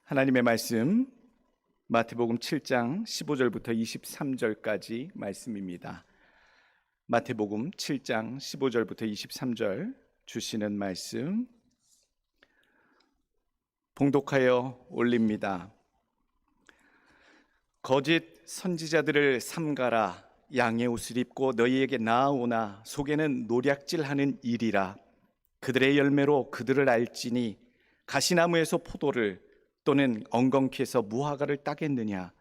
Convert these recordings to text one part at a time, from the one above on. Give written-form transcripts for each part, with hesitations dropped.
하나님의 말씀 마태복음 7장 15절부터 23절까지 말씀입니다. 마태복음 7장 15절부터 23절 주시는 말씀 봉독하여 올립니다. 거짓 선지자들을 삼가라. 양의 옷을 입고 너희에게 나아오나 속에는 노략질하는 일이라. 그들의 열매로 그들을 알지니 가시나무에서 포도를 또는 엉겅퀴에서 무화과를 따겠느냐.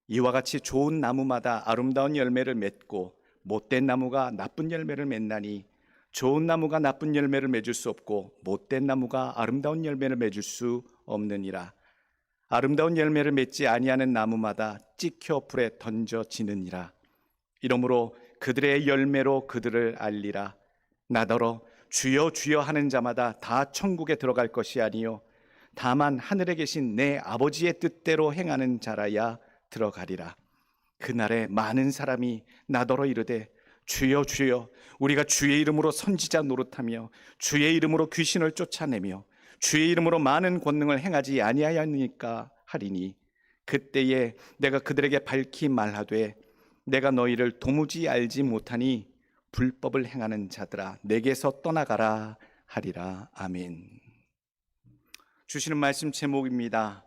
이와 같이 좋은 나무마다 아름다운 열매를 맺고 못된 나무가 나쁜 열매를 맺나니 좋은 나무가 나쁜 열매를 맺을 수 없고 못된 나무가 아름다운 열매를 맺을 수 없느니라. 아름다운 열매를 맺지 아니하는 나무마다 찍혀 불에 던져지느니라. 이러므로 그들의 열매로 그들을 알리라. 나더러 주여 주여 하는 자마다 다 천국에 들어갈 것이 아니요 다만 하늘에 계신 내 아버지의 뜻대로 행하는 자라야 들어가리라. 그날에 많은 사람이 나더러 이르되 주여 주여 우리가 주의 이름으로 선지자 노릇하며 주의 이름으로 귀신을 쫓아내며 주의 이름으로 많은 권능을 행하지 아니하였느니까 하리니 그때에 내가 그들에게 밝히 말하되 내가 너희를 도무지 알지 못하니 불법을 행하는 자들아 내게서 떠나가라 하리라. 아멘. 주시는 말씀 제목입니다.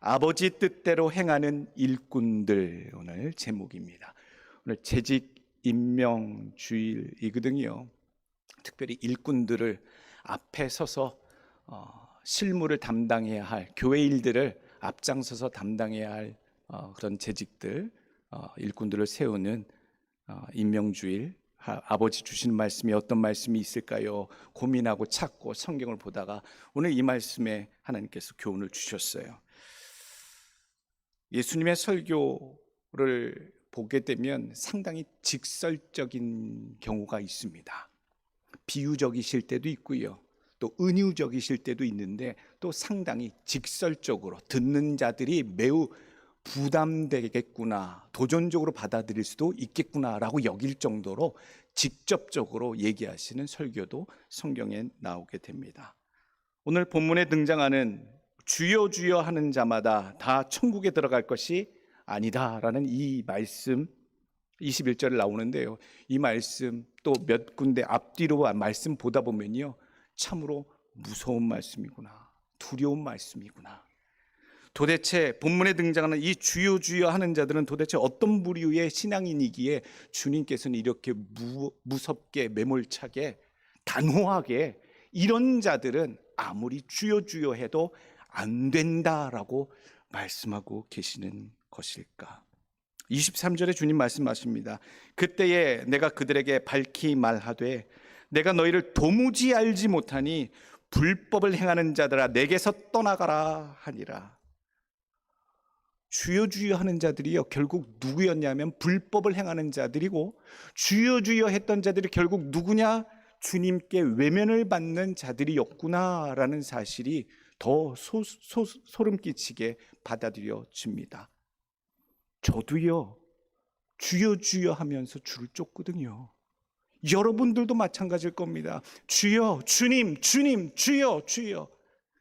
아버지 뜻대로 행하는 일꾼들. 오늘 제목입니다. 오늘 재직 임명 주일이거든요. 특별히 일꾼들을 앞에 서서 실무를 담당해야 할, 교회 일들을 앞장서서 담당해야 할 그런 재직들, 일꾼들을 세우는 임명주일. 아버지 주시는 말씀이 어떤 말씀이 있을까요? 고민하고 찾고 성경을 보다가 오늘 이 말씀에 하나님께서 교훈을 주셨어요. 예수님의 설교를 보게 되면 상당히 직설적인 경우가 있습니다. 비유적이실 때도 있고요, 또 은유적이실 때도 있는데 또 상당히 직설적으로 듣는 자들이 매우 부담되겠구나, 도전적으로 받아들일 수도 있겠구나라고 여길 정도로 직접적으로 얘기하시는 설교도 성경에 나오게 됩니다. 오늘 본문에 등장하는 주여 주여 하는 자마다 다 천국에 들어갈 것이 아니다라는 이 말씀 21절에 나오는데요. 이 말씀 또 몇 군데 앞뒤로 말씀 보다 보면요, 참으로 무서운 말씀이구나, 두려운 말씀이구나. 도대체 본문에 등장하는 이 주여 주여 하는 자들은 도대체 어떤 부류의 신앙인이기에 주님께서는 이렇게 무섭게 매몰차게 단호하게 이런 자들은 아무리 주여 주여 해도 안 된다라고 말씀하고 계시는 것일까? 23절에 주님 말씀하십니다. 그때에 내가 그들에게 밝히 말하되 내가 너희를 도무지 알지 못하니 불법을 행하는 자들아 내게서 떠나가라 하니라. 주여 주여 하는 자들이요, 결국 누구였냐면 불법을 행하는 자들이고, 주여 주여 했던 자들이 결국 누구냐? 주님께 외면을 받는 자들이었구나라는 사실이 더 소름 끼치게 받아들여집니다. 저도요, 주여 주여 하면서 줄을 쫓거든요. 여러분들도 마찬가지일 겁니다. 주여, 주님, 주님, 주여, 주여.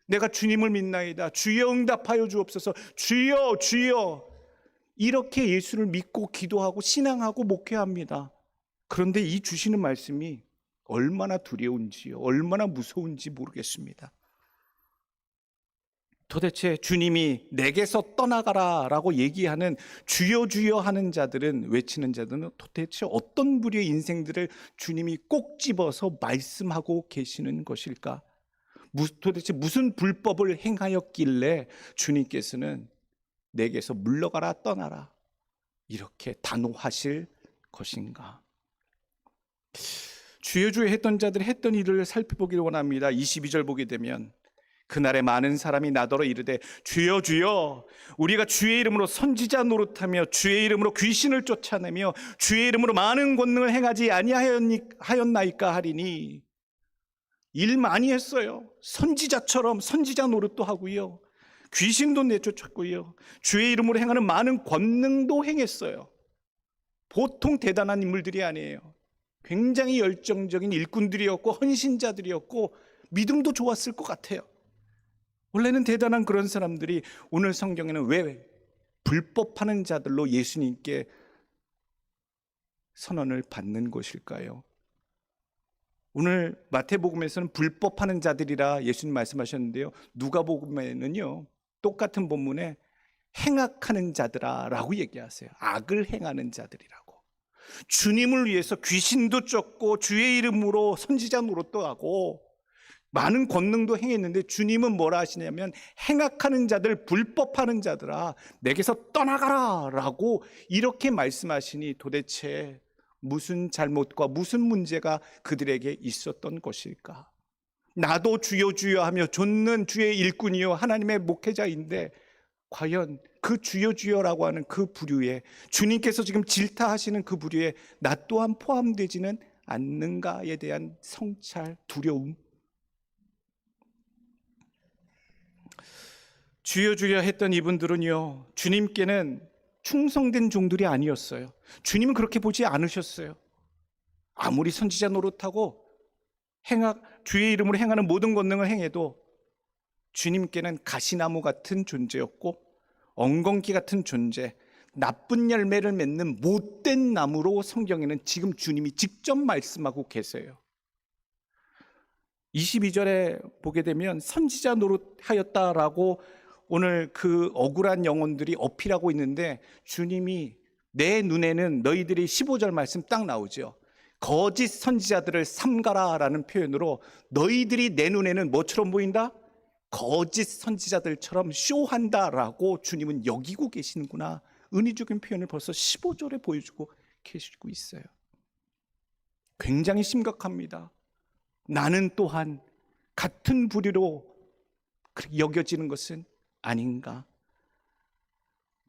내가 주님을 믿나이다. 주여 응답하여 주옵소서. 주여, 주여. 이렇게 예수를 믿고 기도하고 신앙하고 목회합니다. 그런데 이 주시는 말씀이 얼마나 두려운지요, 얼마나 무서운지 모르겠습니다. 도대체 주님이 내게서 떠나가라 라고 얘기하는 주여 주여 하는 자들은, 외치는 자들은 도대체 어떤 부류의 인생들을 주님이 꼭 집어서 말씀하고 계시는 것일까? 도대체 무슨 불법을 행하였길래 주님께서는 내게서 물러가라 떠나라 이렇게 단호하실 것인가? 주여 주여 했던 자들이 했던 일을 살펴보기를 원합니다. 22절 보게 되면 그날에 많은 사람이 나더러 이르되 주여 주여 우리가 주의 이름으로 선지자 노릇하며 주의 이름으로 귀신을 쫓아내며 주의 이름으로 많은 권능을 행하지 아니하였나이까 하리니. 일 많이 했어요. 선지자처럼 선지자 노릇도 하고요, 귀신도 내쫓았고요, 주의 이름으로 행하는 많은 권능도 행했어요. 보통 대단한 인물들이 아니에요. 굉장히 열정적인 일꾼들이었고 헌신자들이었고 믿음도 좋았을 것 같아요. 원래는 대단한 그런 사람들이 오늘 성경에는 왜 불법하는 자들로 예수님께 선언을 받는 것일까요? 오늘 마태복음에서는 불법하는 자들이라 예수님 말씀하셨는데요, 누가복음에는요 똑같은 본문에 행악하는 자들아 라고 얘기하세요. 악을 행하는 자들이라고. 주님을 위해서 귀신도 쫓고 주의 이름으로 선지자 노릇도 하고 많은 권능도 행했는데 주님은 뭐라 하시냐면 행악하는 자들, 불법하는 자들아 내게서 떠나가라 라고 이렇게 말씀하시니 도대체 무슨 잘못과 무슨 문제가 그들에게 있었던 것일까? 나도 주여 주여 하며 좇는 주의 일꾼이요 하나님의 목회자인데 과연 그 주여 주여라고 하는 그 부류에, 주님께서 지금 질타하시는 그 부류에 나 또한 포함되지는 않는가에 대한 성찰, 두려움. 주여 주여 했던 이분들은요 주님께는 충성된 종들이 아니었어요. 주님은 그렇게 보지 않으셨어요. 아무리 선지자 노릇하고 주의 이름으로 행하는 모든 권능을 행해도 주님께는 가시나무 같은 존재였고 엉겅퀴 같은 존재, 나쁜 열매를 맺는 못된 나무로 성경에는 지금 주님이 직접 말씀하고 계세요. 22절에 보게 되면 선지자 노릇하였다라고 오늘 그 억울한 영혼들이 어필하고 있는데 주님이 내 눈에는 너희들이 15절 말씀 딱 나오죠. 거짓 선지자들을 삼가라라는 표현으로 너희들이 내 눈에는 뭐처럼 보인다? 거짓 선지자들처럼 쇼한다라고 주님은 여기고 계시는구나. 은혜적인 표현을 벌써 15절에 보여주고 계시고 있어요. 굉장히 심각합니다. 나는 또한 같은 부류로 여겨지는 것은 아닌가?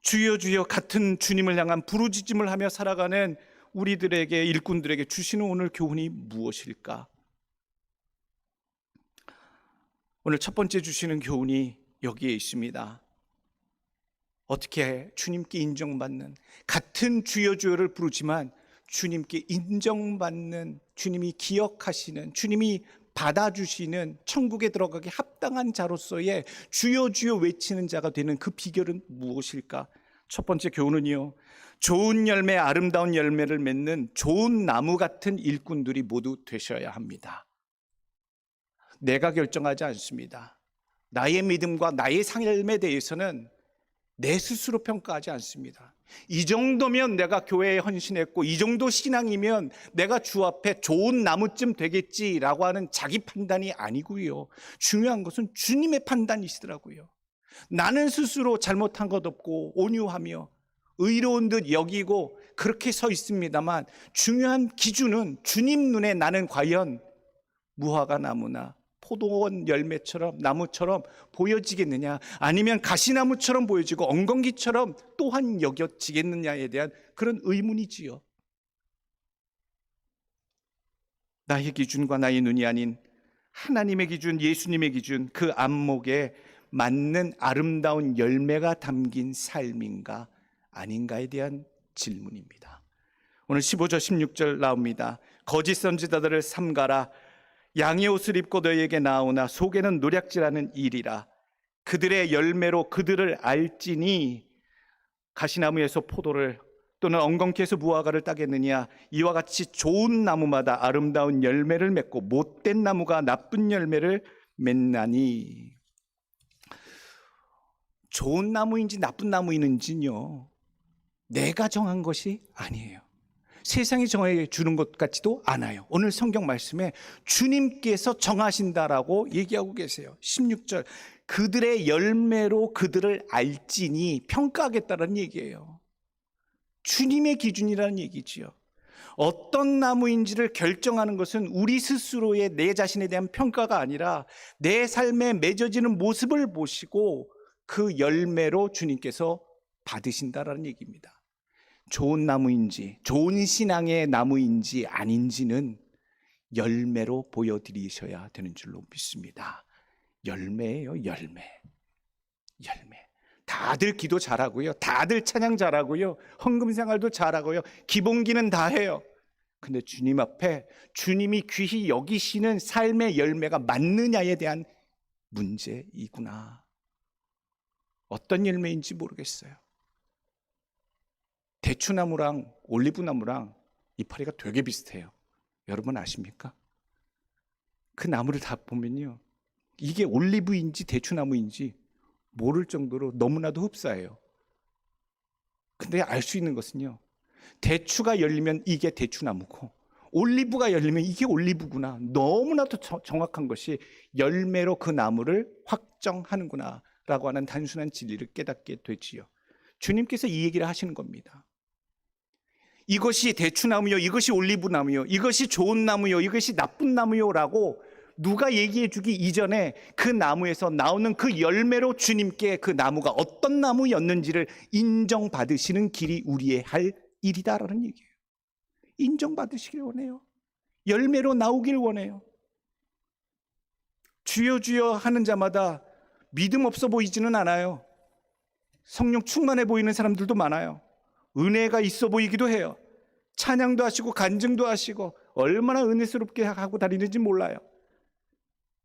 주여 주여 같은 주님을 향한 부르짖음을 하며 살아가는 우리들에게, 일꾼들에게 주시는 오늘 교훈이 무엇일까? 오늘 첫 번째 주시는 교훈이 여기에 있습니다. 어떻게 주님께 인정받는, 같은 주여 주여를 부르지만 주님께 인정받는, 주님이 기억하시는, 주님이 받아주시는, 천국에 들어가기 합당한 자로서의 주여 주여 외치는 자가 되는 그 비결은 무엇일까? 첫 번째 교훈은요, 좋은 열매, 아름다운 열매를 맺는 좋은 나무 같은 일꾼들이 모두 되셔야 합니다. 내가 결정하지 않습니다. 나의 믿음과 나의 삶에 대해서는 내 스스로 평가하지 않습니다. 이 정도면 내가 교회에 헌신했고 이 정도 신앙이면 내가 주 앞에 좋은 나무쯤 되겠지라고 하는 자기 판단이 아니고요, 중요한 것은 주님의 판단이시더라고요. 나는 스스로 잘못한 것 없고 온유하며 의로운 듯 여기고 그렇게 서 있습니다만 중요한 기준은 주님 눈에 나는 과연 무화과 나무나 포도원 열매처럼, 나무처럼 보여지겠느냐, 아니면 가시나무처럼 보여지고 엉겅퀴처럼 또한 여겨지겠느냐에 대한 그런 의문이지요. 나의 기준과 나의 눈이 아닌 하나님의 기준, 예수님의 기준, 그 안목에 맞는 아름다운 열매가 담긴 삶인가 아닌가에 대한 질문입니다. 오늘 15절 16절 나옵니다. 거짓 선지자들을 삼가라. 양의 옷을 입고 너희에게 나오나 속에는 노략질하는 일이라. 그들의 열매로 그들을 알지니 가시나무에서 포도를 또는 엉겅퀴에서 무화과를 따겠느냐. 이와 같이 좋은 나무마다 아름다운 열매를 맺고 못된 나무가 나쁜 열매를 맺나니. 좋은 나무인지 나쁜 나무인지요, 내가 정한 것이 아니에요. 세상이 정해 주는 것 같지도 않아요. 오늘 성경 말씀에 주님께서 정하신다라고 얘기하고 계세요. 16절, 그들의 열매로 그들을 알지니, 평가하겠다는 얘기예요. 주님의 기준이라는 얘기지요. 어떤 나무인지를 결정하는 것은 우리 스스로의, 내 자신에 대한 평가가 아니라 내 삶에 맺어지는 모습을 보시고 그 열매로 주님께서 받으신다라는 얘기입니다. 좋은 나무인지, 좋은 신앙의 나무인지 아닌지는 열매로 보여드리셔야 되는 줄로 믿습니다. 열매예요, 열매. 다들 기도 잘하고요, 다들 찬양 잘하고요, 헌금 생활도 잘하고요, 기본기는 다 해요. 근데 주님 앞에 주님이 귀히 여기시는 삶의 열매가 맞느냐에 대한 문제이구나. 어떤 열매인지 모르겠어요. 대추나무랑 올리브나무랑 이파리가 되게 비슷해요. 여러분 아십니까? 그 나무를 다 보면요, 이게 올리브인지 대추나무인지 모를 정도로 너무나도 흡사해요. 근데 알 수 있는 것은요, 대추가 열리면 이게 대추나무고 올리브가 열리면 이게 올리브구나. 너무나도 정확한 것이 열매로 그 나무를 확정하는구나 라고 하는 단순한 진리를 깨닫게 되지요. 주님께서 이 얘기를 하시는 겁니다. 이것이 대추나무요, 이것이 올리브나무요, 이것이 좋은 나무요, 이것이 나쁜 나무요 라고 누가 얘기해 주기 이전에 그 나무에서 나오는 그 열매로 주님께 그 나무가 어떤 나무였는지를 인정받으시는 길이 우리의 할 일이다라는 얘기예요. 인정받으시길 원해요. 열매로 나오길 원해요. 주여 주여 하는 자마다 믿음 없어 보이지는 않아요. 성령 충만해 보이는 사람들도 많아요. 은혜가 있어 보이기도 해요. 찬양도 하시고 간증도 하시고 얼마나 은혜스럽게 하고 다니는지 몰라요.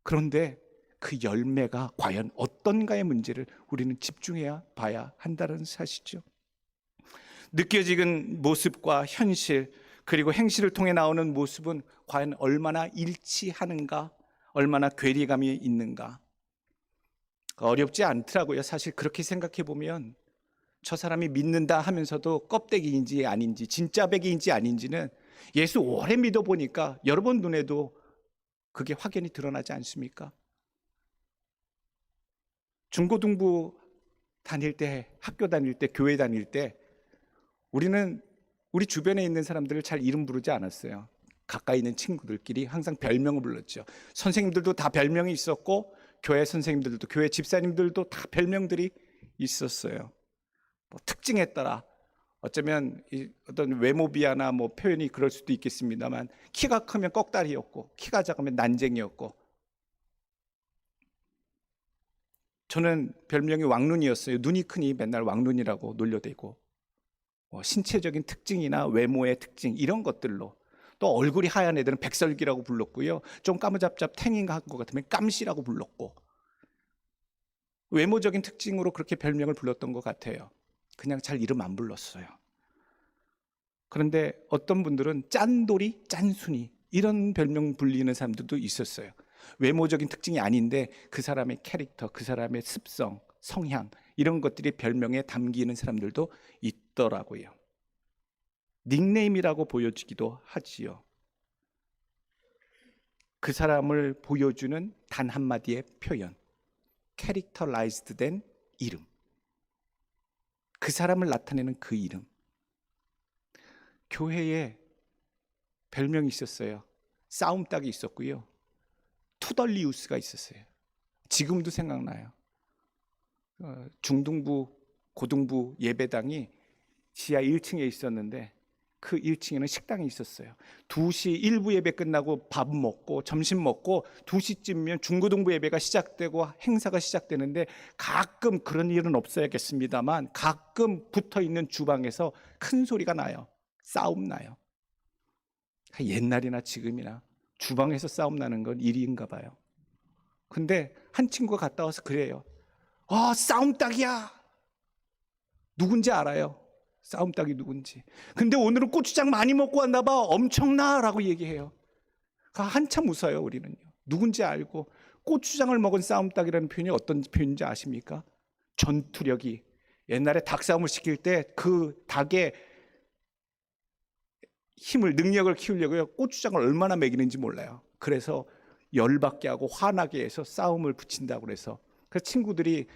그런데 그 열매가 과연 어떤가의 문제를 우리는 집중해야 봐야 한다는 사실이죠. 느껴지는 모습과 현실 그리고 행실을 통해 나오는 모습은 과연 얼마나 일치하는가, 얼마나 괴리감이 있는가. 어렵지 않더라고요. 사실 그렇게 생각해 보면 저 사람이 믿는다 하면서도 껍데기인지 아닌지 진짜 백인지 아닌지는 예수 오래 믿어보니까 여러분 눈에도 그게 확연히 드러나지 않습니까? 중고등부 다닐 때, 학교 다닐 때, 교회 다닐 때 우리는 우리 주변에 있는 사람들을 잘 이름 부르지 않았어요. 가까이 있는 친구들끼리 항상 별명을 불렀죠. 선생님들도 다 별명이 있었고 교회 선생님들도, 교회 집사님들도 다 별명들이 있었어요. 뭐 특징에 따라 어쩌면 어떤 외모 비하나 뭐 표현이 그럴 수도 있겠습니다만 키가 크면 꺽다리였고 키가 작으면 난쟁이였고, 저는 별명이 왕눈이었어요. 눈이 크니 맨날 왕눈이라고 놀려대고, 신체적인 특징이나 외모의 특징 이런 것들로, 또 얼굴이 하얀 애들은 백설기라고 불렀고요. 좀 까무잡잡 탱잉한 것 같으면 깜씨라고 불렀고, 외모적인 특징으로 그렇게 별명을 불렀던 것 같아요. 그냥 잘 이름 안 불렀어요. 그런데 어떤 분들은 짠돌이, 짠순이 이런 별명 불리는 사람들도 있었어요. 외모적인 특징이 아닌데 그 사람의 캐릭터, 그 사람의 습성, 성향 이런 것들이 별명에 담기는 사람들도 있더라고요. 닉네임이라고 보여지기도 하지요. 그 사람을 보여주는 단 한마디의 표현, 캐릭터라이즈드 된 이름, 그 사람을 나타내는 그 이름. 교회에 별명이 있었어요. 싸움닭이 있었고요. 투덜리우스가 있었어요. 지금도 생각나요. 중등부, 고등부 예배당이 지하 1층에 있었는데 그 1층에는 식당이 있었어요. 2시 1부 예배 끝나고 밥 먹고 점심 먹고 2시쯤이면 중고등부 예배가 시작되고 행사가 시작되는데, 가끔 그런 일은 없어야겠습니다만 가끔 붙어있는 주방에서 큰 소리가 나요. 싸움 나요. 옛날이나 지금이나 주방에서 싸움 나는 건 일인가 봐요. 근데 한 친구가 갔다 와서 그래요. 싸움닭이야. 누군지 알아요. 싸움닭이 누군지. 근데 오늘은 고추장 많이 먹고 왔나 봐. 엄청나라고 얘기해요. 한참 웃어요, 우리는요. 누군지 알고. 고추장을 먹은 싸움닭이라는 표현이 어떤 표현인지 아십니까? 전투력이. 옛날에 닭싸움을 시킬 때 그 닭의 힘을, 능력을 키우려고요, 고추장을 얼마나 먹이는지 몰라요. 그래서 열받게 하고 화나게 해서 싸움을 붙인다고 그래서, 그 친구들이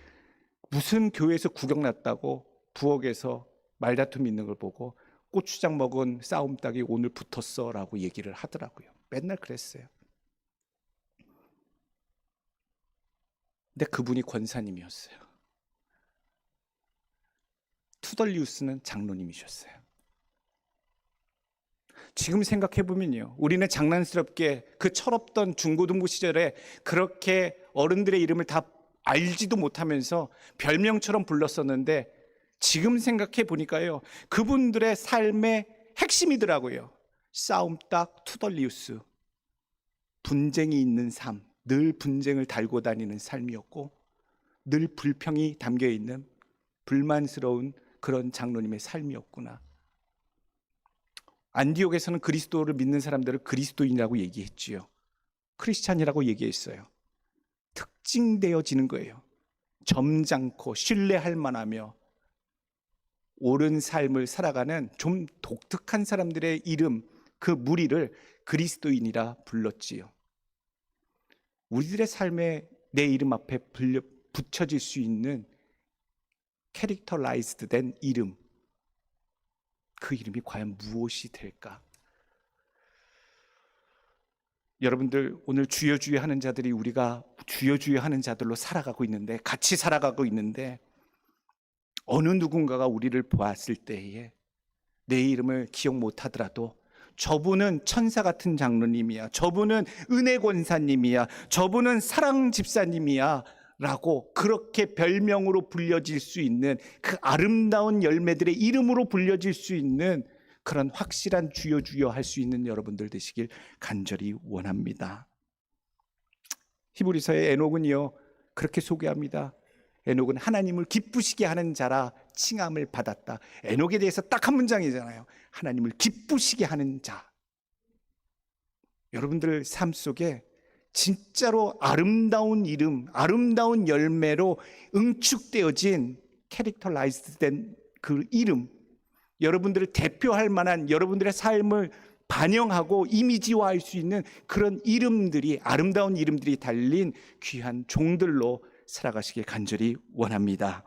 무슨 교회에서 구경 났다고 부엌에서 말다툼이 있는 걸 보고 고추장 먹은 싸움닭이 오늘 붙었어 라고 얘기를 하더라고요. 맨날 그랬어요. 근데 그분이 권사님이었어요. 투덜리우스는 장로님이셨어요. 지금 생각해보면요, 우리는 장난스럽게 그 철없던 중고등부 시절에 그렇게 어른들의 이름을 다 알지도 못하면서 별명처럼 불렀었는데, 지금 생각해 보니까요, 그분들의 삶의 핵심이더라고요. 싸움닭, 투덜리우스, 분쟁이 있는 삶, 늘 분쟁을 달고 다니는 삶이었고 늘 불평이 담겨있는 불만스러운 그런 장로님의 삶이었구나. 안디옥에서는 그리스도를 믿는 사람들을 그리스도인이라고 얘기했지요. 크리스찬이라고 얘기했어요. 특징되어지는 거예요. 점잖고 신뢰할 만하며 옳은 삶을 살아가는 좀 독특한 사람들의 이름, 그 무리를 그리스도인이라 불렀지요. 우리들의 삶에 내 이름 앞에 붙여질 수 있는 캐릭터라이즈드 된 이름, 그 이름이 과연 무엇이 될까? 여러분들, 오늘 주여 주여 하는 자들이 우리가 주여 주여 하는 자들로 살아가고 있는데, 같이 살아가고 있는데, 어느 누군가가 우리를 보았을 때에 내 이름을 기억 못하더라도 저분은 천사 같은 장로님이야, 저분은 은혜 권사님이야, 저분은 사랑 집사님이야 라고 그렇게 별명으로 불려질 수 있는 그 아름다운 열매들의 이름으로 불려질 수 있는 그런 확실한 주여 주여 할 수 있는 여러분들 되시길 간절히 원합니다. 히브리서의 에녹은요 그렇게 소개합니다. 에녹은 하나님을 기쁘시게 하는 자라 칭함을 받았다. 에녹에 대해서 딱 한 문장이잖아요. 하나님을 기쁘시게 하는 자. 여러분들 삶 속에 진짜로 아름다운 이름, 아름다운 열매로 응축되어진 캐릭터라이즈드 된 그 이름, 여러분들을 대표할 만한, 여러분들의 삶을 반영하고 이미지화할 수 있는 그런 이름들이, 아름다운 이름들이 달린 귀한 종들로 살아가시길 간절히 원합니다.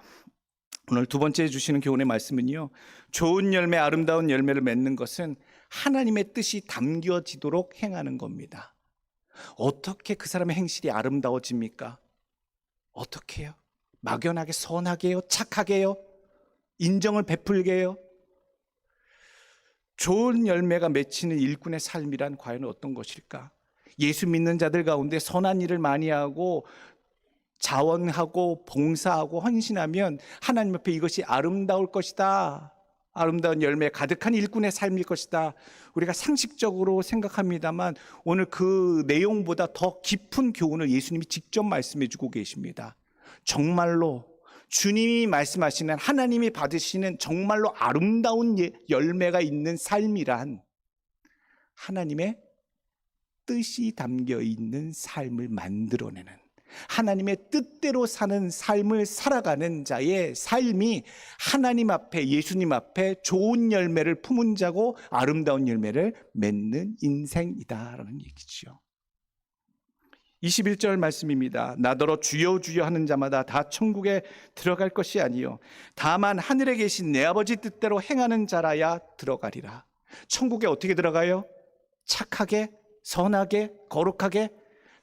오늘 두 번째 주시는 교훈의 말씀은요, 좋은 열매, 아름다운 열매를 맺는 것은 하나님의 뜻이 담겨지도록 행하는 겁니다. 어떻게 그 사람의 행실이 아름다워집니까? 어떻게 해요? 막연하게 선하게 해요? 착하게 해요? 인정을 베풀게 해요? 좋은 열매가 맺히는 일꾼의 삶이란 과연 어떤 것일까? 예수 믿는 자들 가운데 선한 일을 많이 하고 자원하고 봉사하고 헌신하면 하나님 앞에 이것이 아름다울 것이다, 아름다운 열매 가득한 일꾼의 삶일 것이다, 우리가 상식적으로 생각합니다만 오늘 그 내용보다 더 깊은 교훈을 예수님이 직접 말씀해 주고 계십니다. 정말로 주님이 말씀하시는, 하나님이 받으시는 정말로 아름다운 열매가 있는 삶이란 하나님의 뜻이 담겨 있는 삶을 만들어내는, 하나님의 뜻대로 사는 삶을 살아가는 자의 삶이 하나님 앞에, 예수님 앞에 좋은 열매를 품은 자고 아름다운 열매를 맺는 인생이다라는 얘기죠. 21절 말씀입니다. 나더러 주여 주여 하는 자마다 다 천국에 들어갈 것이 아니요 다만 하늘에 계신 내 아버지 뜻대로 행하는 자라야 들어가리라. 천국에 어떻게 들어가요? 착하게, 선하게, 거룩하게.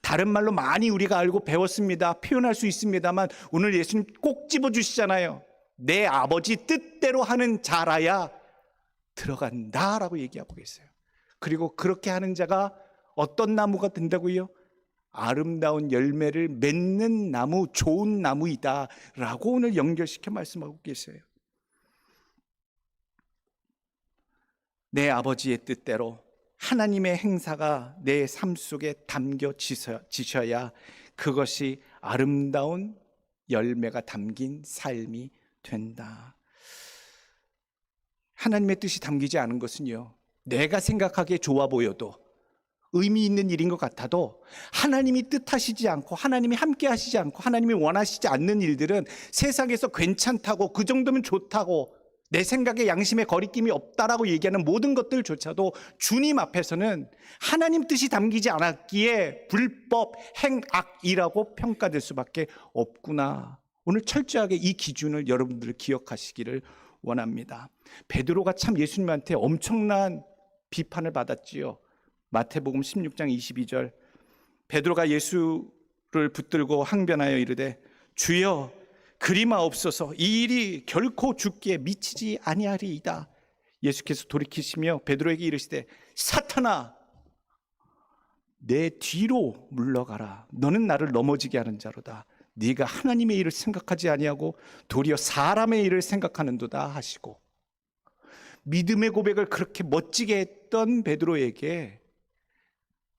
다른 말로 많이 우리가 알고 배웠습니다. 표현할 수 있습니다만 오늘 예수님 꼭 집어주시잖아요. 내 아버지 뜻대로 하는 자라야 들어간다라고 얘기하고 계세요. 그리고 그렇게 하는 자가 어떤 나무가 된다고요? 아름다운 열매를 맺는 나무, 좋은 나무이다 라고 오늘 연결시켜 말씀하고 계세요. 내 아버지의 뜻대로 하나님의 행사가 내 삶 속에 담겨지셔야 그것이 아름다운 열매가 담긴 삶이 된다. 하나님의 뜻이 담기지 않은 것은요, 내가 생각하기에 좋아 보여도 의미 있는 일인 것 같아도 하나님이 뜻하시지 않고, 하나님이 함께 하시지 않고, 하나님이 원하시지 않는 일들은 세상에서 괜찮다고, 그 정도면 좋다고, 내 생각에 양심에 거리낌이 없다라고 얘기하는 모든 것들조차도 주님 앞에서는 하나님 뜻이 담기지 않았기에 불법, 행악이라고 평가될 수밖에 없구나. 오늘 철저하게 이 기준을 여러분들 기억하시기를 원합니다. 베드로가 참 예수님한테 엄청난 비판을 받았지요. 마태복음 16장 22절, 베드로가 예수를 붙들고 항변하여 이르되 주여 그리마옵소서, 이 일이 결코 죽기에 미치지 아니하리이다. 예수께서 돌이키시며 베드로에게 이르시되 사탄아 내 뒤로 물러가라. 너는 나를 넘어지게 하는 자로다. 네가 하나님의 일을 생각하지 아니하고 도리어 사람의 일을 생각하는도다 하시고, 믿음의 고백을 그렇게 멋지게 했던 베드로에게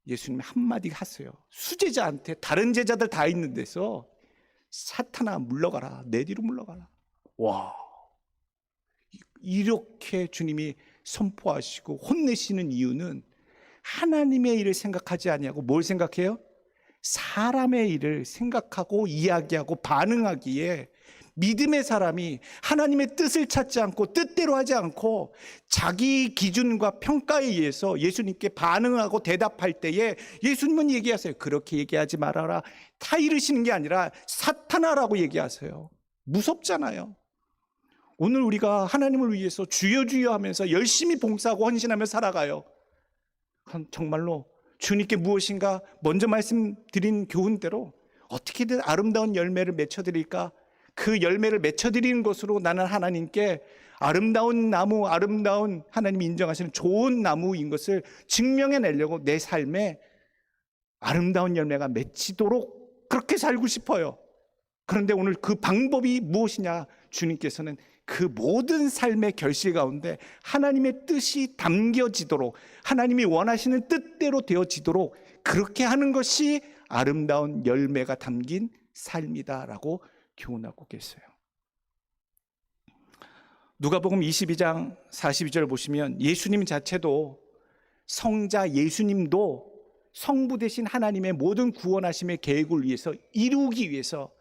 예수님이 한마디 하세요. 수제자한테 다른 제자들 다 있는 데서 사탄아 물러가라, 내 뒤로 물러가라. 와, 이렇게 주님이 선포하시고 혼내시는 이유는 하나님의 일을 생각하지 아니하고 뭘 생각해요? 사람의 일을 생각하고 이야기하고 반응하기에 믿음의 사람이 하나님의 뜻을 찾지 않고 뜻대로 하지 않고 자기 기준과 평가에 의해서 예수님께 반응하고 대답할 때에 예수님은 얘기하세요. 그렇게 얘기하지 말아라. 다 이르시는 게 아니라 사탄아라고 얘기하세요. 무섭잖아요. 오늘 우리가 하나님을 위해서 주여 주여 하면서 열심히 봉사하고 헌신하며 살아가요. 정말로 주님께 무엇인가 먼저 말씀드린 교훈대로 어떻게든 아름다운 열매를 맺혀드릴까? 그 열매를 맺혀드리는 것으로 나는 하나님께 아름다운 나무, 아름다운 하나님이 인정하시는 좋은 나무인 것을 증명해내려고 내 삶에 아름다운 열매가 맺히도록 그렇게 살고 싶어요. 그런데 오늘 그 방법이 무엇이냐? 주님께서는 그 모든 삶의 결실 가운데 하나님의 뜻이 담겨지도록, 하나님이 원하시는 뜻대로 되어지도록 그렇게 하는 것이 아름다운 열매가 담긴 삶이다라고 교훈하고 계세요. 누가복음 22장 42절 보시면 예수님 자체도, 성자 예수님도 성부 되신 하나님의 모든 구원하심의 계획을 위해서 이루기 위해서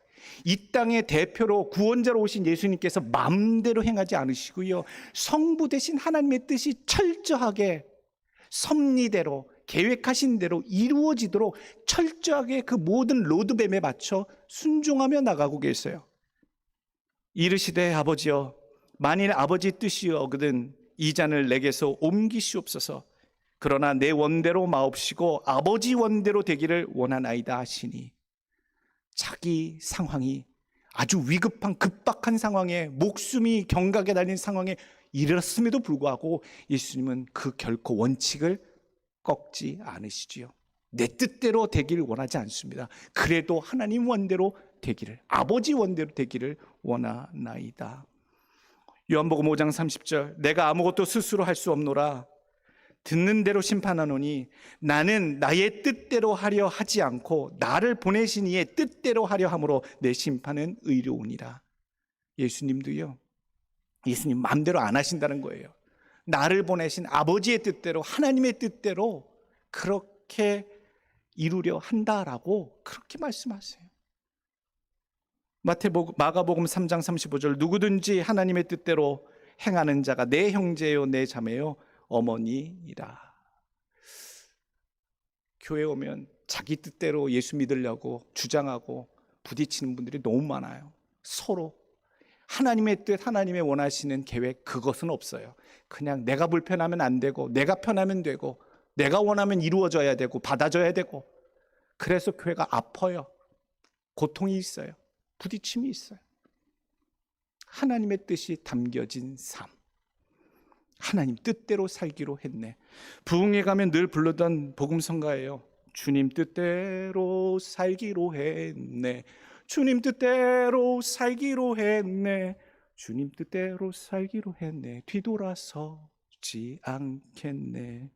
이 땅의 대표로 구원자로 오신 예수님께서 마음대로 행하지 않으시고요, 성부 되신 하나님의 뜻이 철저하게 섭리대로 계획하신 대로 이루어지도록 철저하게 그 모든 로드맵에 맞춰 순종하며 나가고 계세요. 이르시되 아버지여, 만일 아버지 뜻이 어거든 이 잔을 내게서 옮기시옵소서. 그러나 내 원대로 마옵시고 아버지 원대로 되기를 원하나이다 하시니, 자기 상황이 아주 위급한 급박한 상황에, 목숨이 경각에 달린 상황에 이르렀음에도 불구하고 예수님은 그 결코 원칙을 꺾지 않으시지요. 내 뜻대로 되기를 원하지 않습니다. 그래도 하나님 원대로 되기를, 아버지 원대로 되기를 원하나이다. 요한복음 5장 30절, 내가 아무것도 스스로 할 수 없노라. 듣는 대로 심판하노니 나는 나의 뜻대로 하려 하지 않고 나를 보내신 이의 뜻대로 하려 함으로 내 심판은 의로우니라. 예수님도요, 예수님 마음대로 안 하신다는 거예요. 나를 보내신 아버지의 뜻대로, 하나님의 뜻대로 그렇게 이루려 한다라고 그렇게 말씀하세요. 마가복음 3장 35절, 누구든지 하나님의 뜻대로 행하는 자가 내 형제요 내 자매요 어머니이라. 교회 오면 자기 뜻대로 예수 믿으려고 주장하고 부딪히는 분들이 너무 많아요. 서로 하나님의 뜻, 하나님의 원하시는 계획, 그것은 없어요. 그냥 내가 불편하면 안 되고, 내가 편하면 되고, 내가 원하면 이루어져야 되고, 받아줘야 되고, 그래서 교회가 아파요. 고통이 있어요. 부딪힘이 있어요. 하나님의 뜻이 담겨진 삶, 하나님 뜻대로 살기로 했네. 부흥회 가면 늘 부르던 복음성가예요. 주님 뜻대로 살기로 했네. 주님 뜻대로 살기로 했네. 주님 뜻대로 살기로 했네. 뒤돌아서지 않겠네.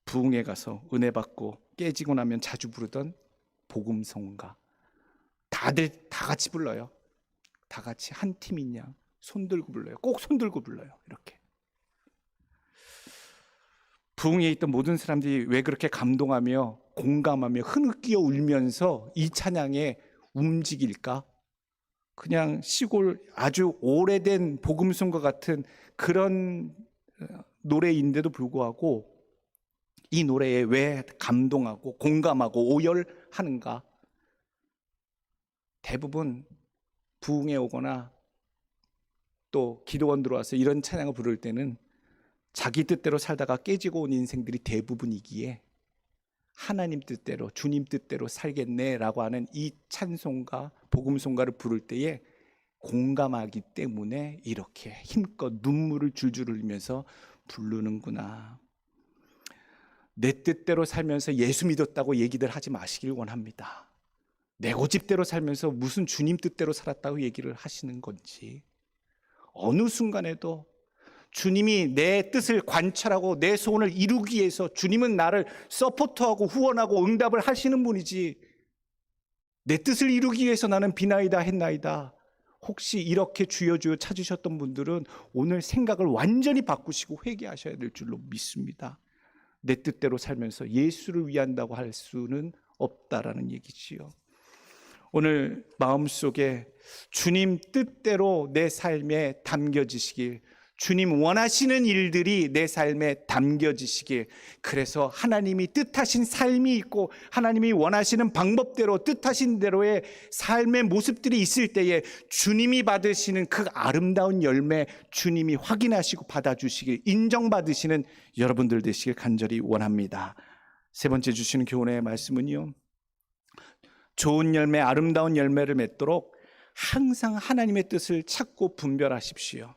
부흥회 가서 은혜 받고 깨지고 나면 자주 부르던 복음성가. 다들 다 같이 불러요. 다 같이 한 팀인 양 손 들고 불러요. 꼭 손 들고 불러요. 이렇게. 부흥회에 있던 모든 사람들이 왜 그렇게 감동하며 공감하며 흐느끼어 울면서 이 찬양에 움직일까? 그냥 시골 아주 오래된 복음송과 같은 그런 노래인데도 불구하고 이 노래에 왜 감동하고 공감하고 오열하는가? 대부분 부흥회 오거나 또 기도원 들어와서 이런 찬양을 부를 때는 자기 뜻대로 살다가 깨지고 온 인생들이 대부분이기에 하나님 뜻대로, 주님 뜻대로 살겠네라고 하는 이 찬송가, 복음송가를 부를 때에 공감하기 때문에 이렇게 힘껏 눈물을 줄줄 흘리면서 부르는구나. 내 뜻대로 살면서 예수 믿었다고 얘기들 하지 마시길 원합니다. 내 고집대로 살면서 무슨 주님 뜻대로 살았다고 얘기를 하시는 건지, 어느 순간에도 주님이 내 뜻을 관찰하고 내 소원을 이루기 위해서 주님은 나를 서포트하고 후원하고 응답을 하시는 분이지, 내 뜻을 이루기 위해서 나는 비나이다 했나이다. 혹시 이렇게 주여 주여 찾으셨던 분들은 오늘 생각을 완전히 바꾸시고 회개하셔야 될 줄로 믿습니다. 내 뜻대로 살면서 예수를 위한다고 할 수는 없다라는 얘기지요. 오늘 마음속에 주님 뜻대로 내 삶에 담겨지시길, 주님 원하시는 일들이 내 삶에 담겨지시길, 그래서 하나님이 뜻하신 삶이 있고 하나님이 원하시는 방법대로 뜻하신 대로의 삶의 모습들이 있을 때에 주님이 받으시는 그 아름다운 열매, 주님이 확인하시고 받아주시길, 인정받으시는 여러분들 되시길 간절히 원합니다. 세 번째 주시는 교훈의 말씀은요, 좋은 열매, 아름다운 열매를 맺도록 항상 하나님의 뜻을 찾고 분별하십시오.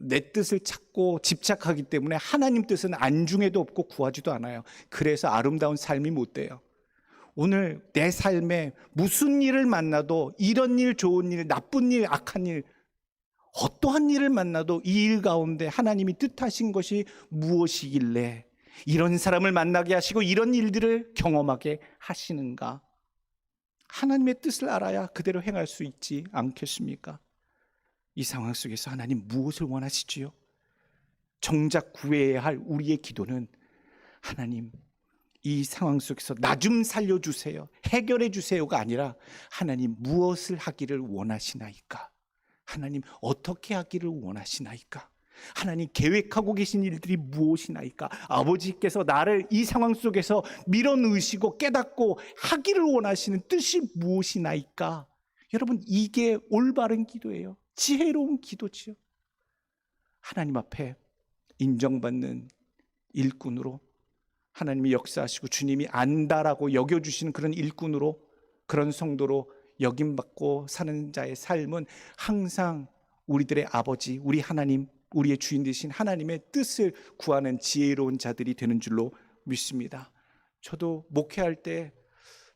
내 뜻을 찾고 집착하기 때문에 하나님 뜻은 안중에도 없고 구하지도 않아요. 그래서 아름다운 삶이 못 돼요. 오늘 내 삶에 무슨 일을 만나도, 이런 일, 좋은 일, 나쁜 일, 악한 일, 어떠한 일을 만나도 이 일 가운데 하나님이 뜻하신 것이 무엇이길래 이런 사람을 만나게 하시고 이런 일들을 경험하게 하시는가? 하나님의 뜻을 알아야 그대로 행할 수 있지 않겠습니까? 이 상황 속에서 하나님 무엇을 원하시지요? 정작 구해야 할 우리의 기도는, 하나님 이 상황 속에서 나 좀 살려주세요, 해결해 주세요가 아니라, 하나님 무엇을 하기를 원하시나이까? 하나님 어떻게 하기를 원하시나이까? 하나님 계획하고 계신 일들이 무엇이나이까? 아버지께서 나를 이 상황 속에서 밀어넣으시고 깨닫고 하기를 원하시는 뜻이 무엇이나이까? 여러분, 이게 올바른 기도예요. 지혜로운 기도지요. 하나님 앞에 인정받는 일꾼으로, 하나님이 역사하시고 주님이 안다라고 여겨주시는 그런 일꾼으로, 그런 성도로 여김받고 사는 자의 삶은 항상 우리들의 아버지, 우리 하나님, 우리의 주인 되신 하나님의 뜻을 구하는 지혜로운 자들이 되는 줄로 믿습니다. 저도 목회할 때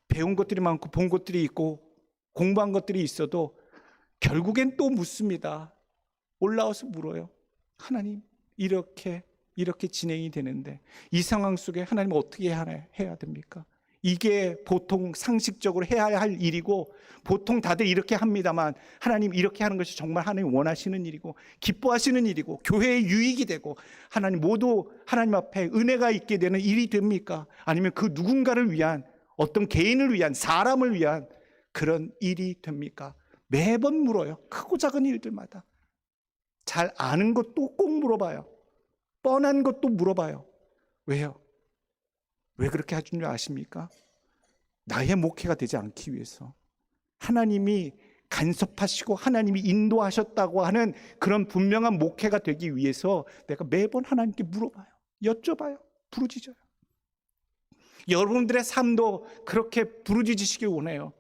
배운 것들이 많고 본 것들이 있고 공부한 것들이 있어도 결국엔 또 묻습니다. 올라와서 물어요. 하나님, 이렇게 진행이 되는데 이 상황 속에 하나님 어떻게 해야 됩니까? 이게 보통 상식적으로 해야 할 일이고, 보통 다들 이렇게 합니다만, 하나님 이렇게 하는 것이 정말 하나님 원하시는 일이고 기뻐하시는 일이고 교회의 유익이 되고 하나님 모두 하나님 앞에 은혜가 있게 되는 일이 됩니까? 아니면 그 누군가를 위한, 어떤 개인을 위한, 사람을 위한 그런 일이 됩니까? 매번 물어요. 크고 작은 일들마다. 잘 아는 것도 꼭 물어봐요. 뻔한 것도 물어봐요. 왜요? 왜 그렇게 하신 줄 아십니까? 나의 목회가 되지 않기 위해서, 하나님이 간섭하시고 하나님이 인도하셨다고 하는 그런 분명한 목회가 되기 위해서 내가 매번 하나님께 물어봐요. 여쭤봐요. 부르짖어요. 여러분들의 삶도 그렇게 부르짖으시길 원해요.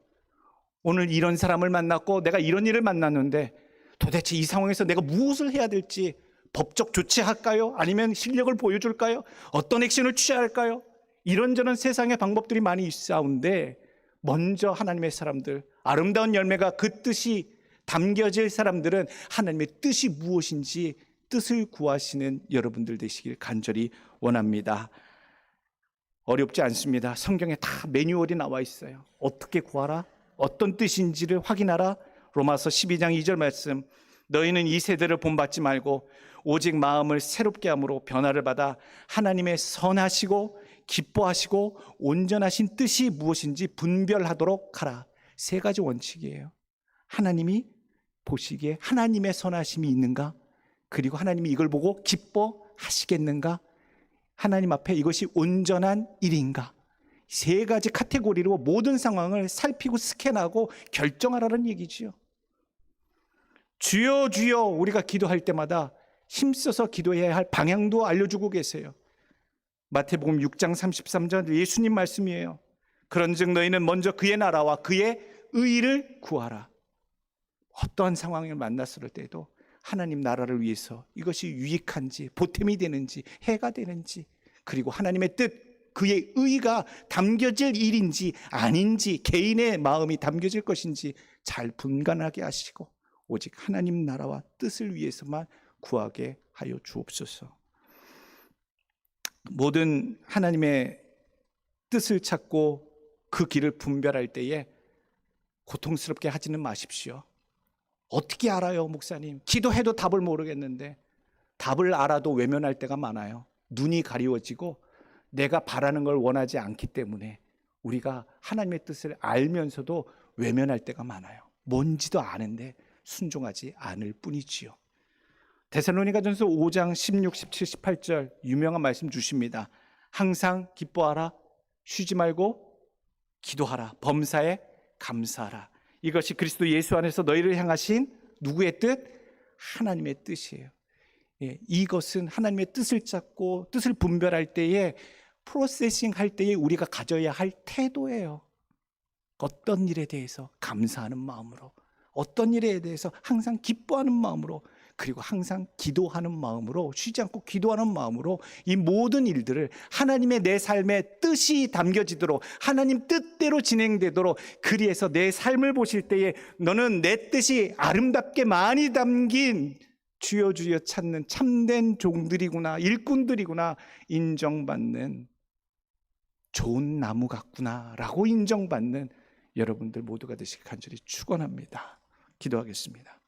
오늘 이런 사람을 만났고 내가 이런 일을 만났는데 도대체 이 상황에서 내가 무엇을 해야 될지, 법적 조치할까요? 아니면 실력을 보여줄까요? 어떤 액션을 취할까요? 이런저런 세상의 방법들이 많이 있사온데, 먼저 하나님의 사람들, 아름다운 열매가 그 뜻이 담겨질 사람들은 하나님의 뜻이 무엇인지 뜻을 구하시는 여러분들 되시길 간절히 원합니다. 어렵지 않습니다. 성경에 다 매뉴얼이 나와 있어요. 어떻게 구하라? 어떤 뜻인지를 확인하라. 로마서 12장 2절 말씀, 너희는 이 세대를 본받지 말고 오직 마음을 새롭게 함으로 변화를 받아 하나님의 선하시고 기뻐하시고 온전하신 뜻이 무엇인지 분별하도록 하라. 세 가지 원칙이에요. 하나님이 보시기에 하나님의 선하심이 있는가? 그리고 하나님이 이걸 보고 기뻐하시겠는가? 하나님 앞에 이것이 온전한 일인가? 세 가지 카테고리로 모든 상황을 살피고 스캔하고 결정하라는 얘기지요. 주여 주여 우리가 기도할 때마다 힘써서 기도해야 할 방향도 알려주고 계세요. 마태복음 6장 33절 예수님 말씀이에요. 그런즉 너희는 먼저 그의 나라와 그의 의를 구하라. 어떠한 상황을 만났을 때도 하나님 나라를 위해서 이것이 유익한지, 보탬이 되는지, 해가 되는지, 그리고 하나님의 뜻, 그의 의가 담겨질 일인지 아닌지, 개인의 마음이 담겨질 것인지 잘 분간하게 하시고 오직 하나님 나라와 뜻을 위해서만 구하게 하여 주옵소서. 모든 하나님의 뜻을 찾고 그 길을 분별할 때에 고통스럽게 하지는 마십시오. 어떻게 알아요, 목사님? 기도해도 답을 모르겠는데. 답을 알아도 외면할 때가 많아요. 눈이 가리워지고 내가 바라는 걸 원하지 않기 때문에 우리가 하나님의 뜻을 알면서도 외면할 때가 많아요. 뭔지도 아는데 순종하지 않을 뿐이지요. 데살로니가전서 5장 16, 17, 18절 유명한 말씀 주십니다. 항상 기뻐하라, 쉬지 말고 기도하라, 범사에 감사하라. 이것이 그리스도 예수 안에서 너희를 향하신 누구의 뜻? 하나님의 뜻이에요. 이것은 하나님의 뜻을 찾고 뜻을 분별할 때에 프로세싱 할 때에 우리가 가져야 할 태도예요. 어떤 일에 대해서 감사하는 마음으로, 어떤 일에 대해서 항상 기뻐하는 마음으로, 그리고 항상 기도하는 마음으로, 쉬지 않고 기도하는 마음으로 이 모든 일들을 하나님의 내 삶의 뜻이 담겨지도록, 하나님 뜻대로 진행되도록, 그리해서 내 삶을 보실 때에 너는 내 뜻이 아름답게 많이 담긴 주여 주여 찾는 참된 종들이구나, 일꾼들이구나 인정받는 좋은 나무 같구나 라고 인정받는 여러분들 모두가 되시길 간절히 축원합니다. 기도하겠습니다.